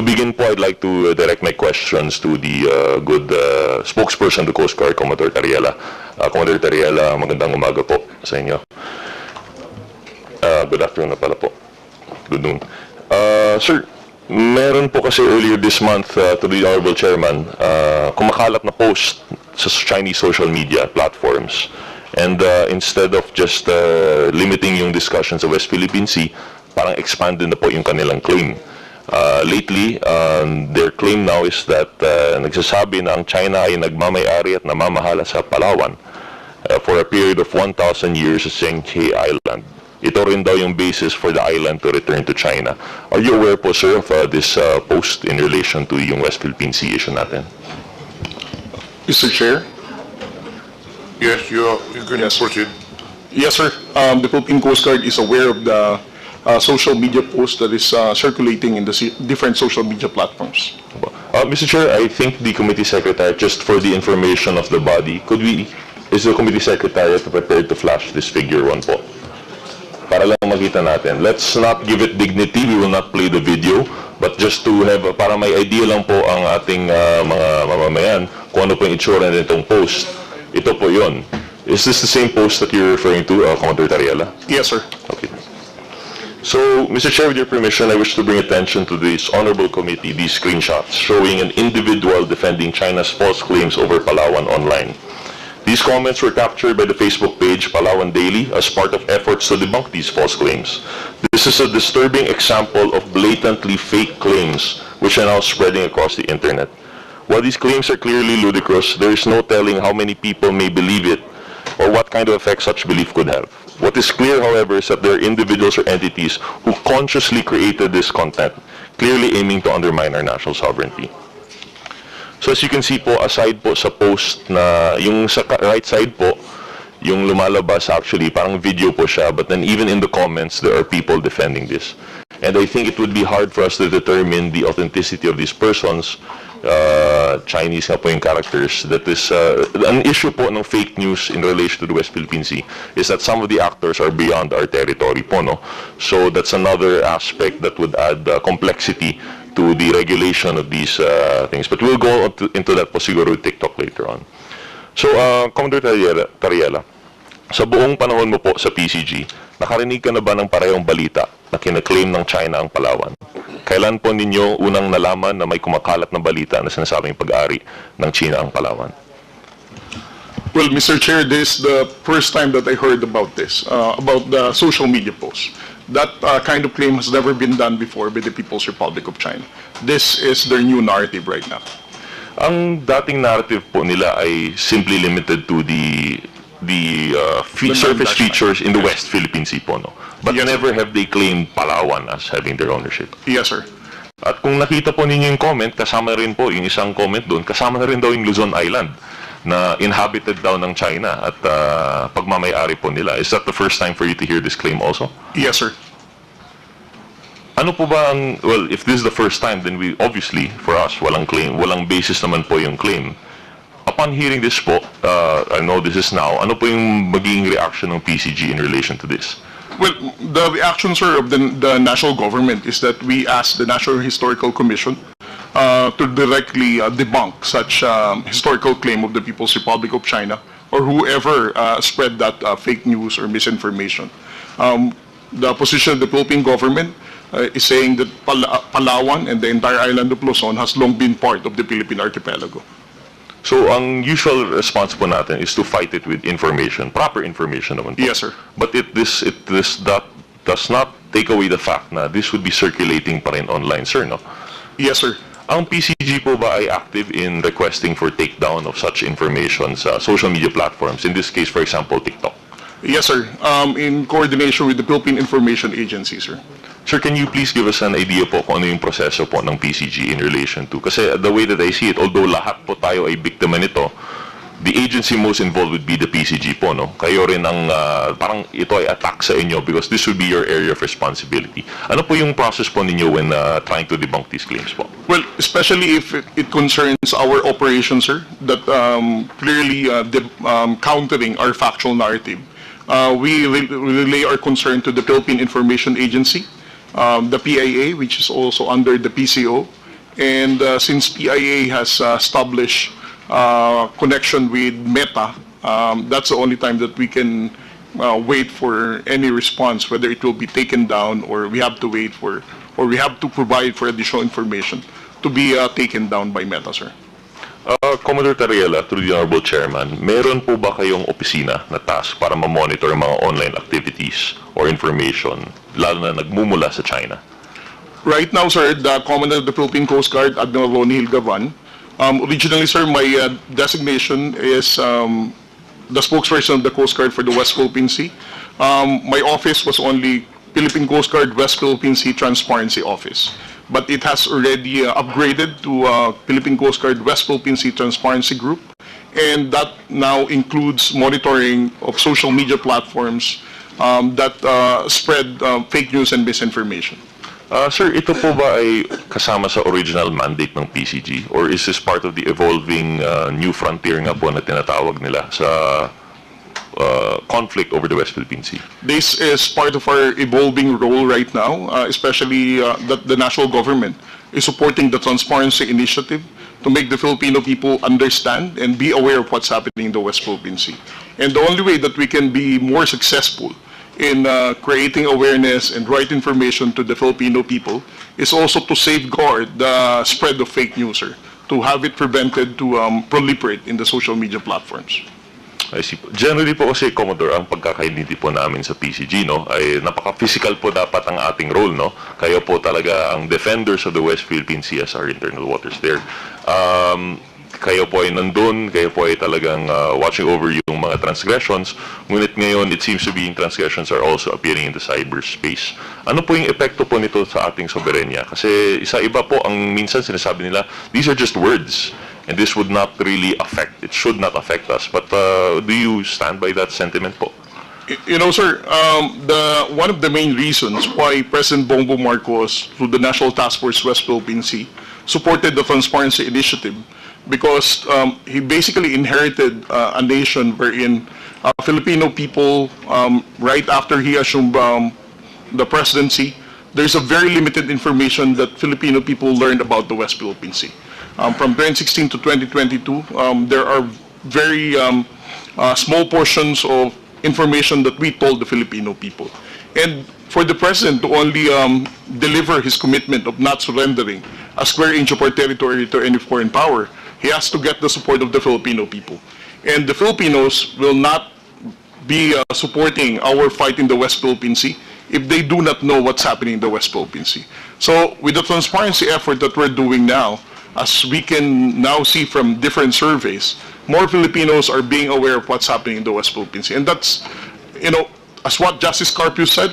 To begin po, I'd like to direct my questions to the good spokesperson of the Coast Guard, Commodore Tariela. Commodore Tariela, magandang umaga po sa inyo. Good afternoon na pala po. Good noon. Sir, meron po kasi earlier this month to the Honorable Chairman, kumakalat na post sa Chinese social media platforms. And instead of just limiting yung discussions sa West Philippine Sea, parang expanded na po yung kanilang claim. Lately, their claim now is that nagsasabi na ang China ay nagmamayari at namamahala sa Palawan for a period of 1,000 years sa Senghe Island. Ito rin daw yung basis for the island to return to China. Are you aware po, sir, of this post in relation to yung West Philippine Sea issue natin? Mr. Chair? Yes, you can proceed. Yes, sir. The Philippine Coast Guard is aware of the social media post that is circulating in the different social media platforms. Mr. Chair, I think the committee secretary, just for the information of the body, is the committee secretary prepared to flash this figure 1 po? Para lang makita natin. Let's not give it dignity. We will not play the video. But just to have, para may idea lang po ang ating mga mamamayan kung ano po yung itsura nitong post. Ito po yun. Is this the same post that you're referring to, Commodore Tariela? Yes, sir. Okay. So, Mr. Chair, with your permission, I wish to bring attention to this honorable committee, these screenshots showing an individual defending China's false claims over Palawan online. These comments were captured by the Facebook page Palawan Daily as part of efforts to debunk these false claims. This is a disturbing example of blatantly fake claims which are now spreading across the internet. While these claims are clearly ludicrous, there is no telling how many people may believe it or what kind of effect such belief could have. What is clear, however, is that there are individuals or entities who consciously created this content, clearly aiming to undermine our national sovereignty. So as you can see po, aside po sa post na, yung sa right side po, yung lumalabas actually, parang video po siya, but then even in the comments, there are people defending this. And I think it would be hard for us to determine the authenticity of these persons, Chinese nga po yung characters, that is, an issue po ng fake news in relation to the West Philippine Sea is that some of the actors are beyond our territory po, no? So that's another aspect that would add complexity to the regulation of these things. But we'll go into that po siguro with TikTok later on. So, Commodore Tariela, sa buong panahon mo po sa PCG, nakarinig ka na ba ng parehong balita na kinaklaim ng China ang Palawan? Kailan po ninyo unang nalaman na may kumakalat na balita na sinasabing pag-ari ng China ang Palawan? Well, Mr. Chair, this is the first time that I heard about this, about the social media post. That kind of claim has never been done before by the People's Republic of China. This is their new narrative right now. Ang dating narrative po nila ay simply limited to the surface features in the West Philippine Sea po, no? But yes, never have they claimed Palawan as having their ownership. Yes, sir. At kung nakita po ninyo yung comment, kasama rin po yung isang comment doon, kasama na rin daw yung Luzon Island na inhabited daw ng China at pagmamayari po nila. Is that the first time for you to hear this claim also? Yes, sir. Ano po ba ang, well, if this is the first time, then we, obviously, for us, walang claim, walang basis naman po yung claim. Upon hearing this po, I know this is now, ano po yung magiging reaction ng PCG in relation to this? Well, the reaction, sir, of the national government is that we asked the National Historical Commission to directly debunk such historical claim of the People's Republic of China or whoever spread that fake news or misinformation. The position of the Philippine government is saying that Palawan and the entire island of Luzon has long been part of the Philippine archipelago. So, ang usual response po natin is to fight it with information, proper information naman po. Yes, sir. But that does not take away the fact na this would be circulating pa rin online, sir, no? Yes, sir. Ang PCG po ba ay active in requesting for takedown of such information sa social media platforms? In this case, for example, TikTok. Yes, sir. In coordination with the Philippine Information Agency, sir. Sir, can you please give us an idea po kung ano yung proseso po ng PCG in relation to? Kasi the way that I see it, although lahat po tayo ay biktima nito, the agency most involved would be the PCG po, no? Kayo rin ang, parang ito ay attack sa inyo because this would be your area of responsibility. Ano po yung process po ninyo when trying to debunk these claims po? Well, especially if it concerns our operation, sir, that clearly countering our factual narrative. We relay our concern to the Philippine Information Agency, the PIA, which is also under the PCO, And since PIA has established connection with Meta, that's the only time that we can wait for any response, whether it will be taken down or we have to wait for, or we have to provide for additional information to be taken down by Meta, sir. Commodore Tariela, through the Honorable Chairman, meron po ba kayong opisina na task para ma-monitor mga online activities or information, lalo na nagmumula sa China? Right now, sir, the Commandant of the Philippine Coast Guard, Admiral Ronnie Hilgavan. Originally, sir, my designation is the spokesperson of the Coast Guard for the West Philippine Sea. My office was only Philippine Coast Guard West Philippine Sea Transparency Office, but it has already upgraded to Philippine Coast Guard West Philippine Sea Transparency Group, and that now includes monitoring of social media platforms that spread fake news and misinformation. Sir, ito po ba ay kasama sa original mandate ng PCG, or is this part of the evolving new frontier nga po na tinatawag nila sa conflict over the West Philippine Sea? This is part of our evolving role right now, especially that the national government is supporting the transparency initiative to make the Filipino people understand and be aware of what's happening in the West Philippine Sea. And the only way that we can be more successful in creating awareness and right information to the Filipino people is also to safeguard the spread of fake news, sir, to have it prevented to proliferate in the social media platforms. I see po. Generally po kasi, Commodore, ang pagkakaintindi po namin sa PCG, no, ay napaka-physical po dapat ang ating role, no? Kayo po talaga ang defenders of the West Philippine Sea as our internal waters there. Kayo po ay nandun, kayo po ay talagang watching over yung mga transgressions, ngunit ngayon, it seems to be yung transgressions are also appearing in the cyberspace. Ano po yung epekto po nito sa ating soberenya? Kasi isa-iba po ang minsan sinasabi nila, these are just words, and this would not really affect, it should not affect us. But do you stand by that sentiment po? You know, sir, one of the main reasons why President Bongbong Marcos, through the National Task Force West Philippine Sea, supported the Transparency Initiative, because he basically inherited a nation wherein Filipino people, right after he assumed the presidency, there's a very limited information that Filipino people learned about the West Philippine Sea. From 2016 to 2022, there are very small portions of information that we told the Filipino people. And for the president to only deliver his commitment of not surrendering a square inch of our territory to any foreign power, he has to get the support of the Filipino people. And the Filipinos will not be supporting our fight in the West Philippine Sea if they do not know what's happening in the West Philippine Sea. So with the transparency effort that we're doing now, as we can now see from different surveys, more Filipinos are being aware of what's happening in the West Philippine Sea. And that's, you know, as what Justice Carpio said,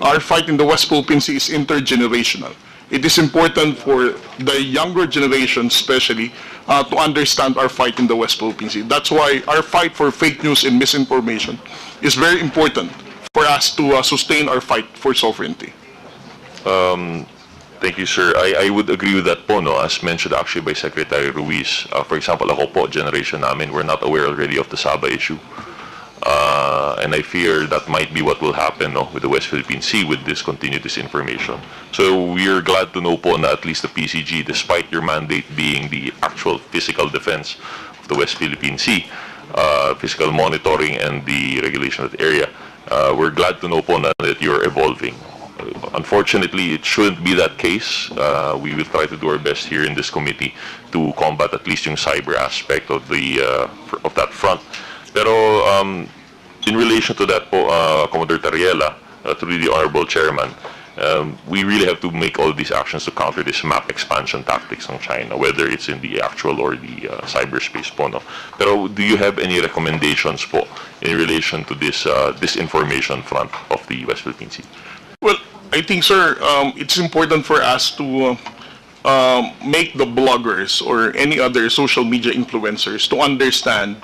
our fight in the West Philippine Sea is intergenerational. It is important for the younger generation, especially, to understand our fight in the West Philippine Sea. That's why our fight for fake news and misinformation is very important for us to sustain our fight for sovereignty. Thank you, sir. I would agree with that po, no? As mentioned actually by Secretary Ruiz. For example, ako po, generation namin, we're not aware already of the Sabah issue. And I fear that might be what will happen, no, with the West Philippine Sea with this continued disinformation. So we're glad to know po na at least the PCG, despite your mandate being the actual physical defense of the West Philippine Sea, physical monitoring and the regulation of the area, we're glad to know po na that you're evolving. Unfortunately, it shouldn't be that case. We will try to do our best here in this committee to combat at least yung cyber aspect of the of that front. Pero in relation to that po, Commodore Tariela, through the Honorable Chairman, we really have to make all these actions to counter this map expansion tactics ng China, whether it's in the actual or the cyberspace po, no? Pero do you have any recommendations po in relation to this disinformation front of the West Philippine Sea? Well, I think, sir, it's important for us to make the bloggers or any other social media influencers to understand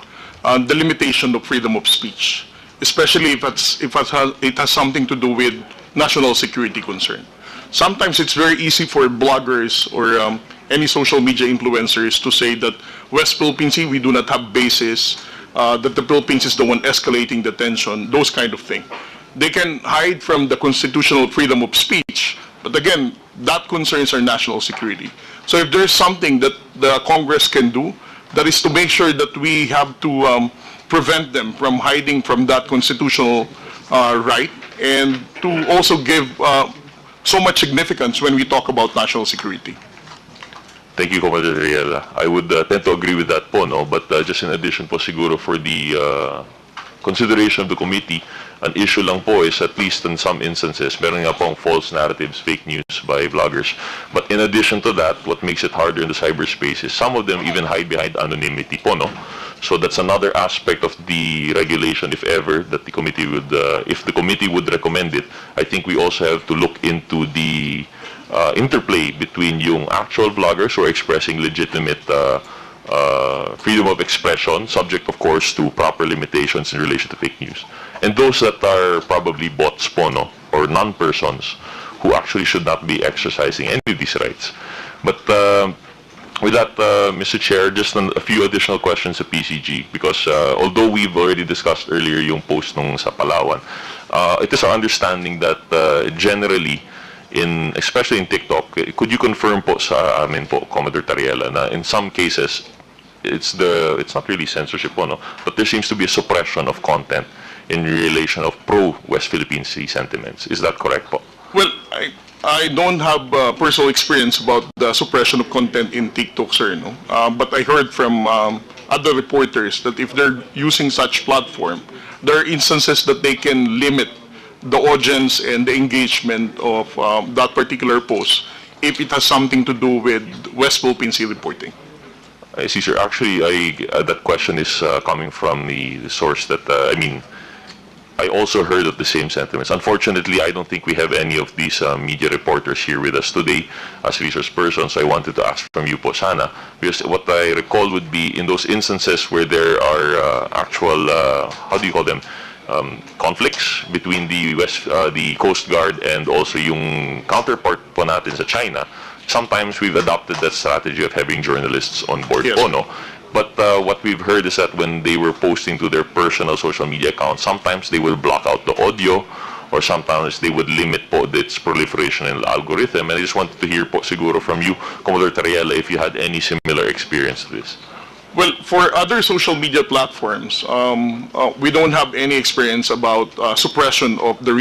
the limitation of freedom of speech, especially if it has something to do with national security concern. Sometimes it's very easy for bloggers or any social media influencers to say that West Philippine Sea, we do not have bases, that the Philippines is the one escalating the tension, those kind of things. They can hide from the constitutional freedom of speech, but again, that concerns our national security. So if there's something that the Congress can do, that is to make sure that we have to prevent them from hiding from that constitutional right, and to also give so much significance when we talk about national security. Thank you, Commander Riela. I would tend to agree with that po, no? But just in addition po siguro for the consideration of the committee, an issue lang po is at least in some instances, meron nga pong false narratives, fake news by vloggers. But in addition to that, what makes it harder in the cyberspace is some of them even hide behind anonymity po, no? So that's another aspect of the regulation, if ever, that the committee would, if the committee would recommend it. I think we also have to look into the interplay between yung actual vloggers who are expressing legitimate freedom of expression, subject of course to proper limitations in relation to fake news, and those that are probably bots po, no, or non-persons who actually should not be exercising any of these rights. But with that, Mr. Chair, just a few additional questions sa PCG, because although we've already discussed earlier yung post nung sa Palawan, it is our understanding that generally, especially in TikTok, could you confirm po sa amin po, Commodore Tariela, na in some cases, it's not really censorship po, no? But there seems to be a suppression of content in relation of pro-West Philippine Sea sentiments. Is that correct po? Well, I don't have personal experience about the suppression of content in TikTok, sir, no? But I heard from other reporters that if they're using such platform, there are instances that they can limit the audience and the engagement of that particular post if it has something to do with West Philippine Sea reporting. I see, sir. Actually, that question is coming from the source that, I also heard of the same sentiments. Unfortunately, I don't think we have any of these media reporters here with us today as resource persons. So I wanted to ask from you po sana, because what I recall would be in those instances where there are actual, how do you call them, conflicts between the Coast Guard and also yung counterpart po natin sa China. Sometimes we've adopted that strategy of having journalists on board Yes. po, no? But what we've heard is that when they were posting to their personal social media accounts, sometimes they will block out the audio, or sometimes they would limit po its proliferation in the algorithm. And I just wanted to hear po siguro from you, Commodore Tariela, if you had any similar experience to this. Well, for other social media platforms, we don't have any experience about suppression of the